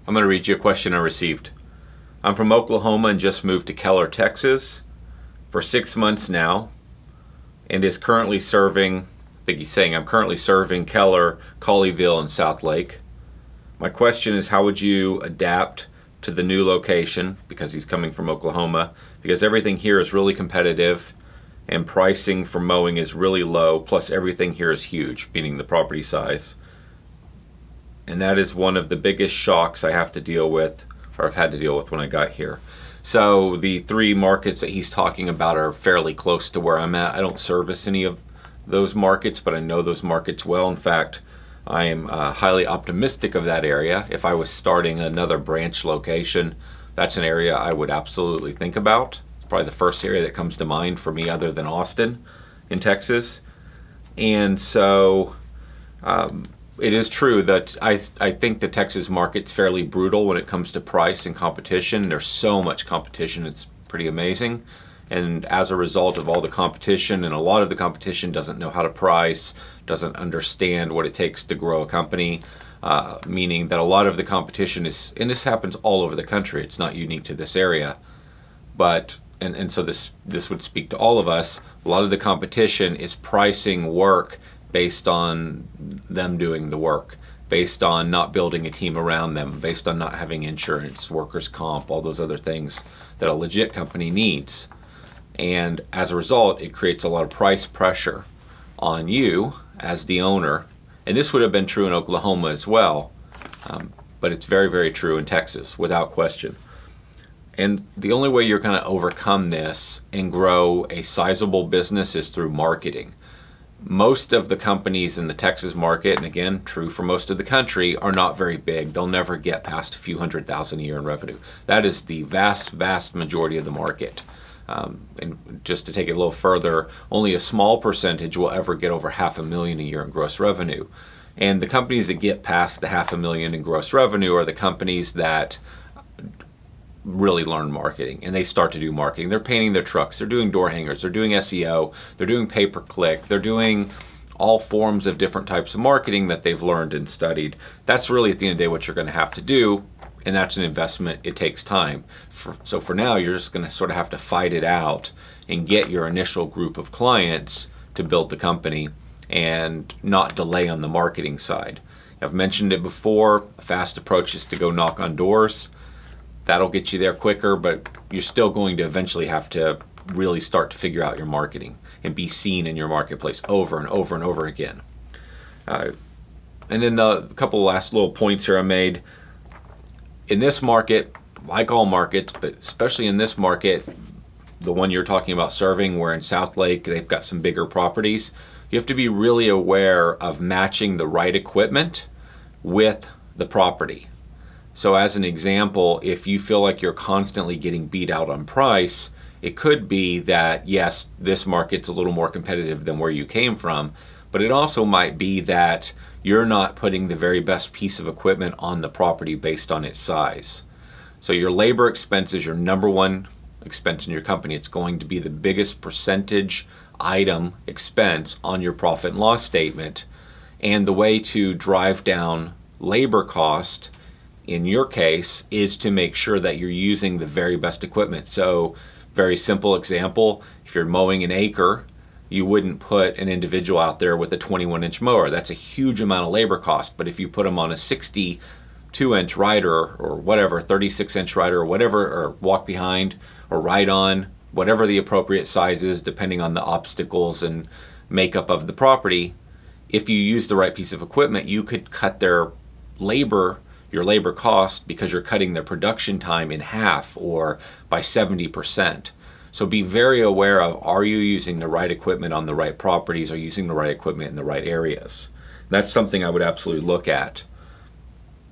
I'm going to read you a question I received. I'm from Oklahoma and just moved to Keller, Texas for 6 months now and is currently serving, I think he's saying I'm currently serving Keller, Colleyville, and South Lake. My question is, how would you adapt to the new location, because he's coming from Oklahoma, because everything here is really competitive and pricing for mowing is really low, plus everything here is huge, meaning the property size. And that is one of the biggest shocks I have to deal with, or I've had to deal with when I got here. So the 3 markets that he's talking about are fairly close to where I'm at. I don't service any of those markets, but I know those markets well. In fact, I am highly optimistic of that area. If I was starting another branch location, that's an area I would absolutely think about. It's probably the first area that comes to mind for me other than Austin in Texas. And so it is true that I think the Texas market's fairly brutal when it comes to price and competition. There's so much competition, it's pretty amazing. And as a result of all the competition, and a lot of the competition doesn't know how to price, doesn't understand what it takes to grow a company, meaning that a lot of the competition is, and this happens all over the country, it's not unique to this area, but, and so this would speak to all of us, a lot of the competition is pricing work based on them doing the work, based on not building a team around them, based on not having insurance, workers' comp, all those other things that a legit company needs. And as a result, it creates a lot of price pressure on you as the owner. And this would have been true in Oklahoma as well, but it's very, very true in Texas, without question. And the only way you're going to overcome this and grow a sizable business is through marketing. Most of the companies in the Texas market, and again, true for most of the country, are not very big. They'll never get past a few $100,000 a year in revenue. That is the vast, vast majority of the market. And just to take it a little further, only a small percentage will ever get over $500,000 a year in gross revenue. And the companies that get past the $500,000 in gross revenue are the companies that really learn marketing, and they start to do marketing. They're painting their trucks, they're doing door hangers, they're doing SEO, they're doing pay-per-click, they're doing all forms of different types of marketing that they've learned and studied. That's really at the end of the day what you're going to have to do, and that's an investment. It takes time. So for now, you're just going to sort of have to fight it out and get your initial group of clients to build the company and not delay on the marketing side. I've mentioned it before, a fast approach is to go knock on doors. That'll get you there quicker, but you're still going to eventually have to really start to figure out your marketing and be seen in your marketplace over and over and over again. And then a couple of last little points here I made. In this market, like all markets, but especially in this market, the one you're talking about serving, where in South Lake they've got some bigger properties, you have to be really aware of matching the right equipment with the property. So as an example, if you feel like you're constantly getting beat out on price, it could be that, yes, this market's a little more competitive than where you came from, but it also might be that you're not putting the very best piece of equipment on the property based on its size. So your labor expense is your #1 expense in your company. It's going to be the biggest percentage item expense on your profit and loss statement. And the way to drive down labor cost in your case is to make sure that you're using the very best equipment. So very simple example, if you're mowing an acre, you wouldn't put an individual out there with a 21-inch mower. That's a huge amount of labor cost. But if you put them on a 62-inch rider or whatever, 36-inch rider or whatever, or walk behind or ride on, whatever the appropriate size is depending on the obstacles and makeup of the property, if you use the right piece of equipment, you could cut their labor, your labor cost, because you're cutting their production time in half or by 70%. So be very aware of, are you using the right equipment on the right properties? Are you using the right equipment in the right areas? That's something I would absolutely look at.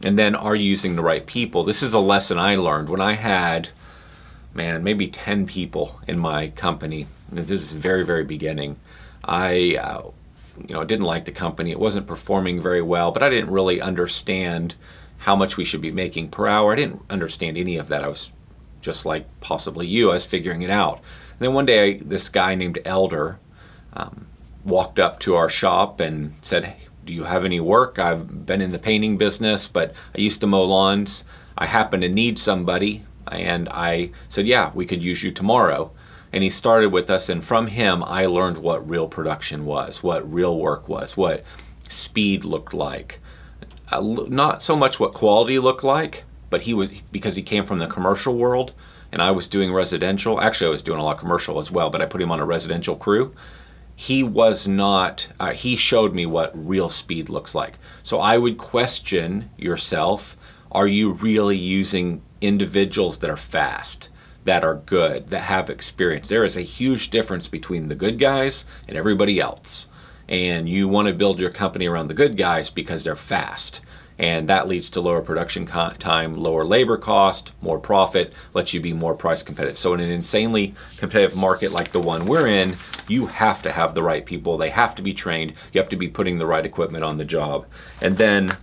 And then, are you using the right people? This is a lesson I learned when I had, man, maybe 10 people in my company. This is very, very beginning. I didn't like the company. It wasn't performing very well, but I didn't really understand how much we should be making per hour. I didn't understand any of that. I was just like possibly you, I was figuring it out. And then one day, this guy named Elder walked up to our shop and said, "Hey, do you have any work? I've been in the painting business, but I used to mow lawns. I happen to need somebody. And I said, yeah, we could use you tomorrow. And he started with us, and from him I learned what real production was, what real work was, what speed looked like. Not so much what quality looked like, but because he came from the commercial world and I was doing residential. Actually, I was doing a lot of commercial as well, but I put him on a residential crew. He was not, he showed me what real speed looks like. So I would question yourself, are you really using individuals that are fast, that are good, that have experience? There is a huge difference between the good guys and everybody else. And you want to build your company around the good guys because they're fast. And that leads to lower production time, lower labor cost, more profit, lets you be more price competitive. So in an insanely competitive market like the one we're in, you have to have the right people. They have to be trained. You have to be putting the right equipment on the job. And then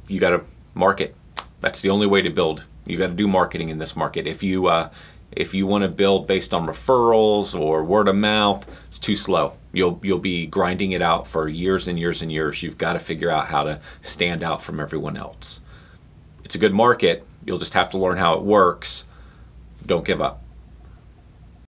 you got to market. That's the only way to build. You got to do marketing in this market. If you want to build based on referrals or word of mouth, it's too slow. You'll be grinding it out for years and years and years. You've got to figure out how to stand out from everyone else. It's a good market. You'll just have to learn how it works. Don't give up.